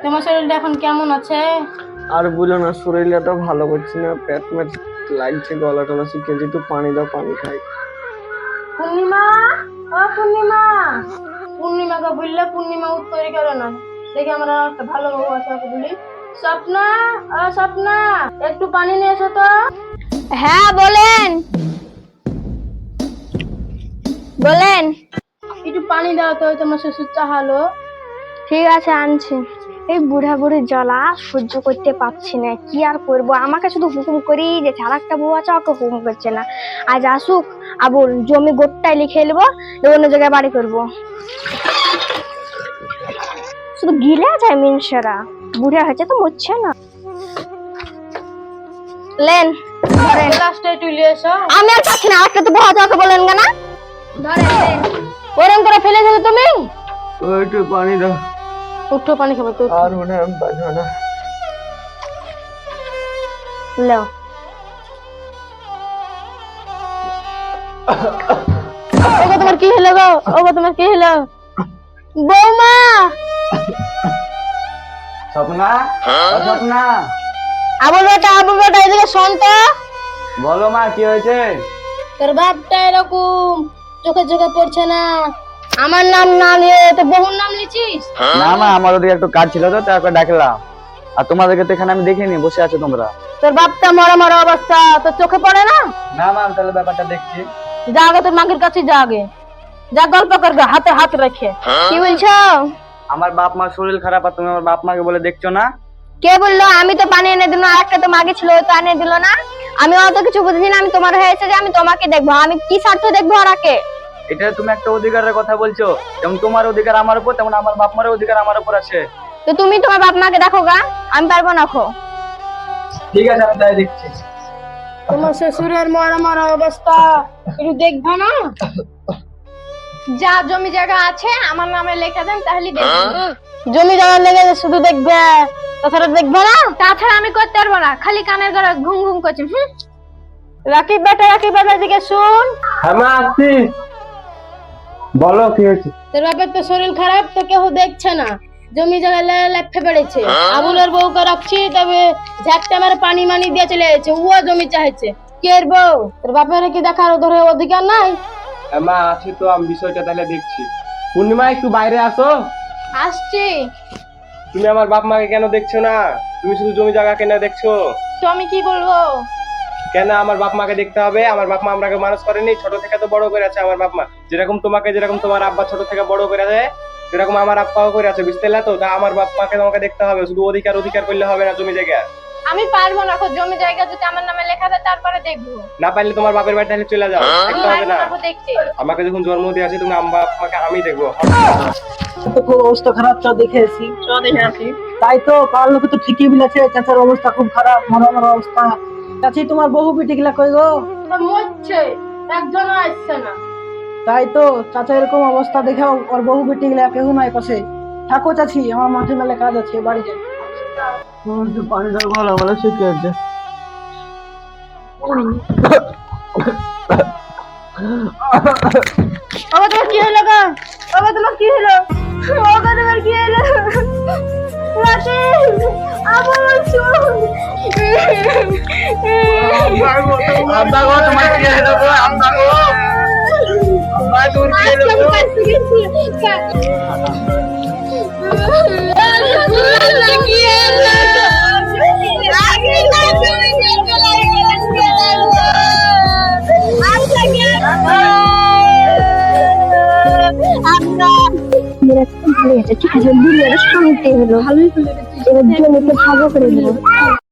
তোমার শরীরটা এখন কেমন আছে? আর বলো না, শরীরটা ভালো করছে না, পেট ম্যাট লাগছে, গলা টলা শুকিয়ে, একটু পানি দাও, পানি খাই। পূর্ণিমা, ও পূর্ণিমা, পূর্ণিমাকে বললে পূর্ণিমা উত্তরই করে না। দেখি আমরা একটা ভালো বউ আছে, ওকে বলি। স্বপ্না, ও স্বপ্না, একটু পানি নিয়ে এসো তো। হ্যাঁ বলেন বলেন। একটু পানি দাও তো, তোমার শ্বশুর চাহালো। ঠিক আছে আনছি। এই বুড়া বুড়ির জ্বালা সহ্য করতে পারছি না, কি আর করবো, আমাকে শুধু হুকুম করেই যাচ্ছে। আর একটা বউ আছে, ওকে হুকুম করছে না। আজ আসুক, আবুল জমি গোটটাই লিখে নেবো, অন্য জায়গায় বাড়ি করবো। শুধু গিলে যায় মিনসেরা, বুড়া হয়েছে তো মরছে না। লেন ধরেন। গ্লাসটা তুলে এসো। আমি আর পাচ্ছি না, আজকে তো বড় ওকে বলেন কেন? ধরেন। ওরম করে ফেলে দিলে তুমি। একটু পানি দাও। উঠো, পানি খাবো তো। আর মনে হয় বাঁচবো না। লাও। ওগো তোমার কি হলো গো? ওগো তোমার কি হলো? বৌমা, স্বপ্না, স্বপ্না, আবুল বেটা এদিকে শোন তো। বলো মা, কি হয়েছে? তোর বাপটা এরকম চোখে চোখে পড়ছে না। আমার নাম না নিয়ে তো বহুর নাম নিছিস। না মা, আমার ওদিকে একটু কাজ ছিল তো, তারপর ডাকলাম। আর তোমাদেরকে তো এখানে আমি দেখিনি, বসে আছো তোমরা। তোর বাপটা মরা মরা অবস্থা, তোর চোখে পড়ে না? না মা, আমি তাহলে ব্যাপারটা দেখছি। যা আগে তোর মাগির কাছে যা, আগে যা গল্প কর গা, হাতে হাত রেখে। কি বলছো? আমার বাপ মার শরীর খারাপ, আর তুমি আমার বাপ মাকে বলে দেখছো না? কে বললো? আমি তো পানি এনে দিলাম, আর একটা তো মাগে ছিল, ও তো এনে দিল না। আমি অত কিছু বুঝি না, আমি তোমার হয়েছে যে আমি তোমাকে দেখবো, আমি কি স্বার্থ দেখবো ওরাকে? এটা তুমি একটা অধিকারের কথা বলছো, যেমন তোমার অধিকার আমার উপর, তেমন আমার বাপ মার অধিকার আমার উপর আছে। তো তুমি তোমার বাপ মাকে দেখো গা, আমি পারবো না খো। ঠিক আছে, আমি তাই দেখছি। তোমার শ্বশুরের মরা মরা অবস্থা একটু দেখবা না? যা জমি জায়গা আছে আমার নামে লেখা দেন, তাহলে দেখবো। জমি জমা লেগে শুধু দেখবে, তাছাড়া দেখবে না? তাছাড়া আমি করতে পারবো না, খালি কানের ঘরে ঘুম ঘুম করছে। রাকিব বেটা দিকে শুন। হ্যাঁ মা, আসছি। বলো কি হয়েছে? তোর বাপের তো শরীর খারাপ, তো কেউ দেখছে না। জমি জায়গা লেফে পড়েছে। আবুলের বউকে রাখছি, তবে ঝাপটা মেরে পানি মানি দিয়ে চলে যাচ্ছে। ও জমি চাইছে। কে এর বউ? তোর বাপের কি দেখার ধরে অধিকার নাই? হ্যাঁ মা, আছি তো, আমি বিষয়টা তাহলে দেখছি। পূর্ণিমা, একটু বাইরে আসো। আসছি। তুমি আমার বাপ মাকে কেন দেখছো না? তুমি শুধু জমি জায়গা কেন দেখছো? তো আমি কি বলবো? কেন আমার বাপ মাকে দেখতে হবে? আমার বাপ মা আমাকে মানুষ করেনি, ছোট থেকে তো বড় করে আছে আমার বাপ মা। যেরকম তোমাকে, যেরকম তোমার আব্বা ছোট থেকে বড় করে আছে, যেরকম আমার আব্বাও করে আছে, বুঝতে পারলে তো? তা আমার বাপ মাকে তোমাকে দেখতে হবে, শুধু অধিকার অধিকার করলে হবে না জমি জায়গা। আমি পারবো না, জমি জায়গা যদি আমার নামে লেখা দেয় তারপরে দেখবো। না পারলে তোমার বাপের বাড়ি তাহলে চলে যাও, দেখতে হবে না। দেখতে আমাকে যখন জন্ম দিয়ে আছে, তুমি আমার বাপ মাকে আমি দেখবো। তো খুব অবস্থা খারাপ, দেখে আসি। তাই তো পাড়ার লোকে তো ঠিকই বলেছে, চাচার অবস্থা খুব খারাপ, মরা মরা অবস্থা। চাচি, তোমার বহু পিটি গুলা কই গো? মরছে, একজন আসছে না। তাই তো চাচা এরকম অবস্থা দেখে ওর বহু পিটি গুলা কেউ নাই পাশে। থাকো চাচি, আমার মাঠে মেলে কাজ আছে, বাড়ি যাই। পানি দাও, ভালো ভালো শুকিয়ে আছে। ওগো তোমার কি হলো গো? ওগো তোমার কি হলো? ওগো তোমার কি হলো? রাকিব, আবুল শুন। আব্বা গো, তোমার কি হলো গো? আব্বা গো, আব্বা তোর কি হলো গো? ঠিক আছে, দুনিয়াটা শান্তি হলো, ভালোই হলো। এবার জমিতে ভাগও করে দিল।